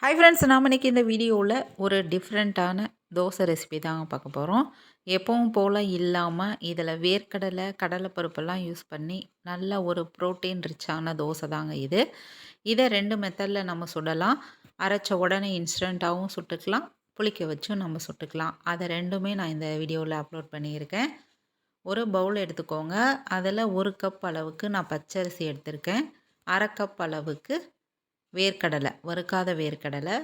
Hi friends, நாம் இன்றைக்கி இந்த வீடியோவில் ஒரு டிஃப்ரெண்ட்டான தோசை ரெசிபி தாங்க பார்க்க போகிறோம். எப்பவும் போல் இல்லாமல் இதில் வேர்க்கடலை, கடலைப்பருப்பெல்லாம் யூஸ் பண்ணி நல்ல ஒரு ப்ரோட்டீன் ரிச்சான தோசை தாங்க இது. இதை 2 மெத்தடில் நம்ம சுடலாம். அரைச்ச உடனே இன்ஸ்டண்ட்டாகவும் சுட்டுக்கலாம், புளிக்க வச்சும் நம்ம சுட்டுக்கலாம். அதை ரெண்டுமே நான் இந்த வீடியோவில் அப்லோட் பண்ணியிருக்கேன். ஒரு பவுல் எடுத்துக்கோங்க. அதில் 1 கப் அளவுக்கு நான் பச்சரிசி எடுத்திருக்கேன். 1/2 கப் அளவுக்கு வேர்க்கடலை, வறுக்காத வேர்க்கடலை,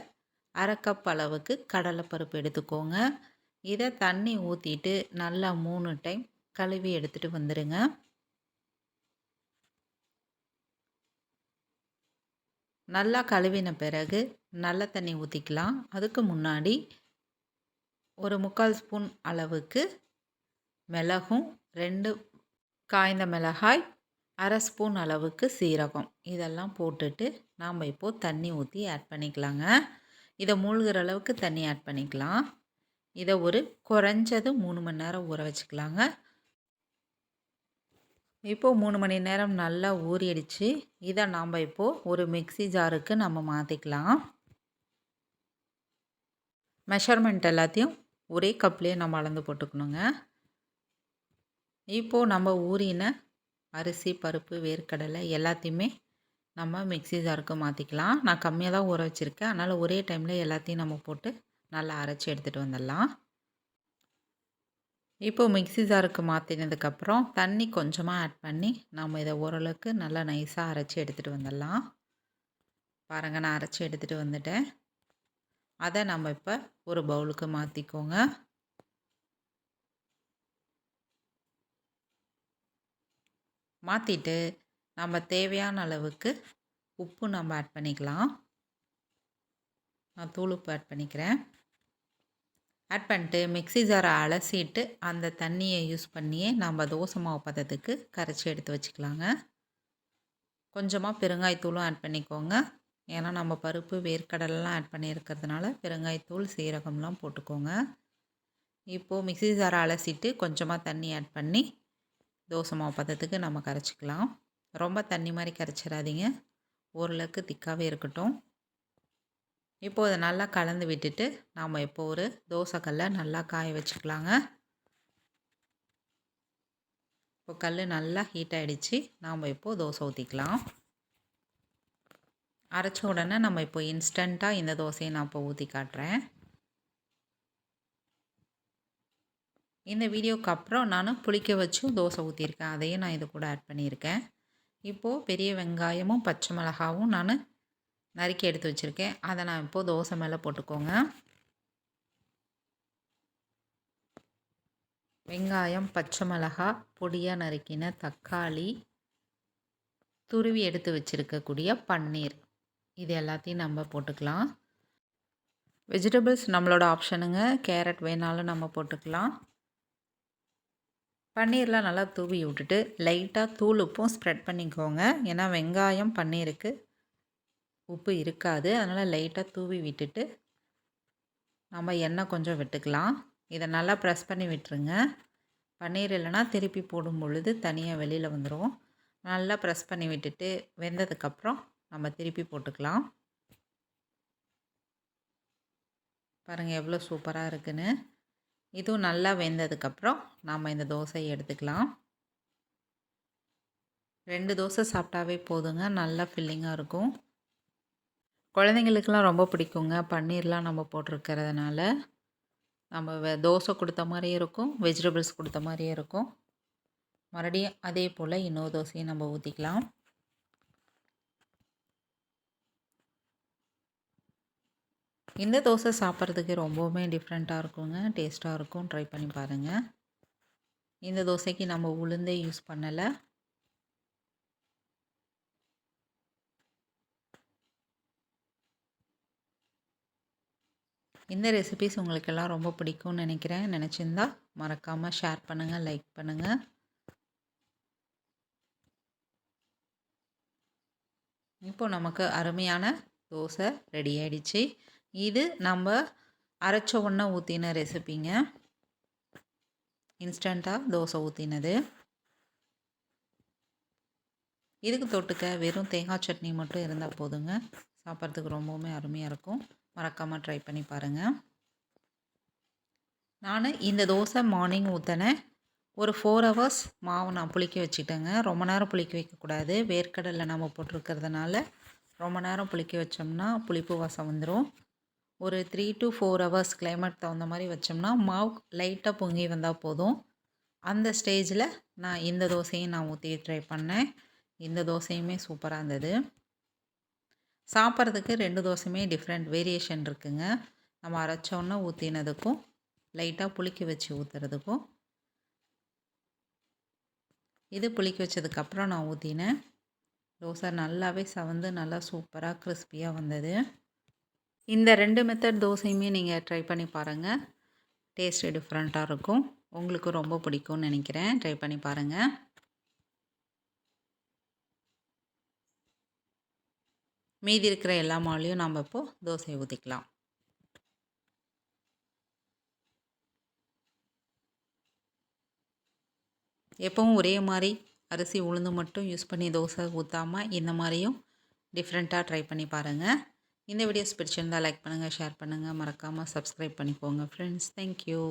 1/2 கப் அளவுக்கு கடலைப்பருப்பு எடுத்துக்கோங்க. இதை தண்ணி ஊற்றிட்டு நல்லா 3 டைம் கழுவி எடுத்துகிட்டு வந்துடுங்க. நல்லா கழுவின பிறகு நல்ல தண்ணி ஊற்றிக்கலாம். அதுக்கு முன்னாடி ஒரு 3/4 ஸ்பூன் அளவுக்கு மிளகும், 2 காய்ந்த மிளகாய், 1/2 ஸ்பூன் அளவுக்கு சீரகம் இதெல்லாம் போட்டுட்டு நாம் இப்போது தண்ணி ஊற்றி ஆட் பண்ணிக்கலாங்க. இதை மூழ்கிற அளவுக்கு தண்ணி ஆட் பண்ணிக்கலாம். இதை ஒரு குறைஞ்சது 3 மணி நேரம் ஊற வச்சுக்கலாங்க. இப்போது 3 மணி நேரம் நல்லா ஊறிடுச்சு. இதை நாம் இப்போது ஒரு மிக்ஸி ஜாருக்கு நம்ம மாற்றிக்கலாம். மெஷர்மெண்ட் எல்லாத்தையும் ஒரே கப்லேயே நம்ம அளந்து போட்டுக்கணுங்க. இப்போது நம்ம ஊறின அரிசி, பருப்பு, வேர்க்கடலை எல்லாத்தையுமே நம்ம மிக்ஸி ஜாருக்கு மாற்றிக்கலாம். நான் கம்மியாக தான் ஊற வச்சுருக்கேன். அதனால் ஒரே டைமில் எல்லாத்தையும் நம்ம போட்டு நல்லா அரைச்சி எடுத்துகிட்டு வந்துடலாம். இப்போது மிக்ஸி ஜாருக்கு மாற்றினதுக்கப்புறம் தண்ணி கொஞ்சமாக ஆட் பண்ணி நம்ம இதை ஓரளவுக்கு நல்லா நைஸாக அரைச்சி எடுத்துகிட்டு வந்துடலாம். பாருங்கள், நான் அரைச்சி எடுத்துகிட்டு வந்துட்டேன். அதை நம்ம இப்போ ஒரு பவுலுக்கு மாற்றிக்கோங்க. மாற்றிட்டு நம்ம தேவையான அளவுக்கு உப்பு நம்ம ஆட் பண்ணிக்கலாம். நான் தூள் உப்பு ஆட் பண்ணிக்கிறேன். ஆட் பண்ணிட்டு மிக்ஸி ஜாரை அலசிட்டு அந்த தண்ணியை யூஸ் பண்ணியே நம்ம தோசை மாவு பதத்துக்கு கரைச்சி எடுத்து வச்சுக்கலாங்க. கொஞ்சமாக பெருங்காயத்தூளும் ஆட் பண்ணிக்கோங்க. ஏன்னா நம்ம பருப்பு, வேர்க்கடலாம் ஆட் பண்ணியிருக்கிறதுனால பெருங்காயத்தூள், சீரகம்லாம் போட்டுக்கோங்க. இப்போது மிக்ஸி ஜாரை அலசிட்டு கொஞ்சமாக தண்ணி ஆட் பண்ணி தோசை மாவு பதத்துக்கு நம்ம கரைச்சிக்கலாம். ரொம்ப தண்ணி மாதிரி கரைச்சிடாதீங்க, ஓரளவுக்கு திக்காகவே இருக்கட்டும். இப்போது அதை நல்லா கலந்து விட்டுட்டு நாம் இப்போ ஒரு தோசைக்கல்லை நல்லா காய வச்சுக்கலாங்க. இப்போ கல் நல்லா ஹீட் ஆகிடுச்சு. நாம் இப்போது தோசை ஊற்றிக்கலாம். அரைச்ச உடனே நம்ம இப்போ இன்ஸ்டண்ட்டாக இந்த தோசையை நான் இப்போ ஊற்றி காட்டுறேன். இந்த வீடியோக்கு அப்புறம் நான் புளிக்க வச்சும் தோசை ஊற்றிருக்கேன். அதையும் நான் இது கூட ஆட் பண்ணியிருக்கேன். இப்போது பெரிய வெங்காயமும் பச்சை மிளகாவும் நான் நறுக்கி எடுத்து வச்சுருக்கேன். அதை நான் இப்போது தோசை மேலே போட்டுக்கோங்க. வெங்காயம், பச்சை மிளகாய், பொடியாக நறுக்கின தக்காளி, துருவி எடுத்து வச்சுருக்கக்கூடிய பன்னீர், இது எல்லாத்தையும் நம்ம போட்டுக்கலாம். வெஜிடபிள்ஸ் நம்மளோட ஆப்ஷனுங்க. கேரட் வேணாலும் நம்ம போட்டுக்கலாம். பன்னீர்லாம் நல்லா தூவி விட்டுட்டு லைட்டாக தூள் உப்பும் ஸ்ப்ரெட் பண்ணிக்கோங்க. ஏன்னா வெங்காயம், பன்னீருக்கு உப்பு இருக்காது. அதனால் லைட்டாக தூவி விட்டுட்டு நம்ம எண்ணெய் கொஞ்சம் விட்டுக்கலாம். இதை நல்லா ப்ரெஸ் பண்ணி விட்டுருங்க. பன்னீர் இல்லைனா திருப்பி போடும் பொழுது தனியாக வெளியில் வந்துடும். நல்லா ப்ரெஸ் பண்ணி விட்டுட்டு வெந்ததுக்கப்புறம் நம்ம திருப்பி போட்டுக்கலாம். பாருங்கள் எவ்வளோ சூப்பராக இருக்குன்னு. இதுவும் நல்லா வெந்ததுக்கப்புறம் நாம் இந்த தோசையை எடுத்துக்கலாம். 2 தோசை சாப்பிட்டாவே போதுங்க, நல்லா ஃபில்லிங்காக இருக்கும். குழந்தைங்களுக்கெல்லாம் ரொம்ப பிடிக்குங்க. பன்னீர்லாம் நம்ம போட்டிருக்கிறதுனால நம்ம தோசை கொடுத்த மாதிரியும் இருக்கும், வெஜிடபிள்ஸ் கொடுத்த மாதிரியும் இருக்கும். மறுபடியும் அதே போல் இன்னொரு தோசையும் நம்ம ஊற்றிக்கலாம். இந்த தோசை சாப்பிட்றதுக்கு ரொம்பவுமே டிஃப்ரெண்ட்டாக இருக்குங்க, டேஸ்ட்டாக இருக்கும். ட்ரை பண்ணி பாருங்கள். இந்த தோசைக்கு நம்ம உளுந்தே யூஸ் பண்ணலை. இந்த ரெசிபிஸ் உங்களுக்கெல்லாம் ரொம்ப பிடிக்கும்னு நினைக்கிறேன். நினச்சிருந்தா மறக்காமல் ஷேர் பண்ணுங்கள், லைக் பண்ணுங்கள். இப்போ நமக்கு அருமையான தோசை ரெடி ஆகிடுச்சு. இது நம்ம அரைச்ச உடனே ஊற்றின ரெசிபிங்க, இன்ஸ்டண்ட்டாக தோசை ஊற்றினது. இதுக்கு தொட்டுக்க வெறும் தேங்காய் சட்னி மட்டும் இருந்தால் போதுங்க, சாப்பிட்றதுக்கு ரொம்பவுமே அருமையாக இருக்கும். மறக்காமல் ட்ரை பண்ணி பாருங்கள். நான் இந்த தோசை மார்னிங் ஊற்றினேன். ஒரு 4 ஹவர்ஸ் மாவு நான் புளிக்க வச்சுட்டேங்க. ரொம்ப நேரம் புளிக்க வைக்கக்கூடாது. வேர்க்கடலை நம்ம போட்டிருக்கிறதுனால ரொம்ப நேரம் புளிக்க வச்சோம்னா புளிப்பு வாசம் வந்துடும். ஒரு 3 to 4 ஹவர்ஸ் கிளைமேட் தகுந்த மாதிரி வச்சோம்னா மாவு லைட்டாக பொங்கி வந்தால் போதும். அந்த ஸ்டேஜில் நான் இந்த தோசையும் நான் ஊற்றி ட்ரை பண்ணேன். இந்த தோசையுமே சூப்பராக இருந்தது. சாப்பிட்றதுக்கு 2 தோசையுமே டிஃப்ரெண்ட் வேரியேஷன் இருக்குங்க. நம்ம அரைச்சோன்னே ஊற்றினதுக்கும் லைட்டாக புளிக்க வச்சு ஊற்றுறதுக்கும். இது புளிக்க வச்சதுக்கப்புறம் நான் ஊற்றினேன். தோசை நல்லாவே செவந்து நல்லா சூப்பராக கிறிஸ்பியாக வந்தது. இந்த 2 மெத்தட் தோசையுமே நீங்கள் ட்ரை பண்ணி பாருங்கள். டேஸ்ட்டு டிஃப்ரெண்ட்டாக இருக்கும். உங்களுக்கு ரொம்ப பிடிக்கும்னு நினைக்கிறேன். ட்ரை பண்ணி பாருங்கள். மீதி இருக்கிற எல்லா மாவுலையும் நம்ம இப்போது தோசையை ஊற்றிக்கலாம். எப்பவும் ஒரே மாதிரி அரிசி உளுந்து மட்டும் யூஸ் பண்ணி தோசை ஊற்றாமல் இந்த மாதிரியும் டிஃப்ரெண்ட்டாக ட்ரை பண்ணி பாருங்கள். இந்த வீடியோஸ் பிடிச்சிருந்தால் லைக் பண்ணுங்கள், ஷேர் பண்ணுங்கள், மறக்காமல் சப்ஸ்கிரைப் பண்ணிக்கோங்க ஃப்ரெண்ட்ஸ். தேங்க்யூ.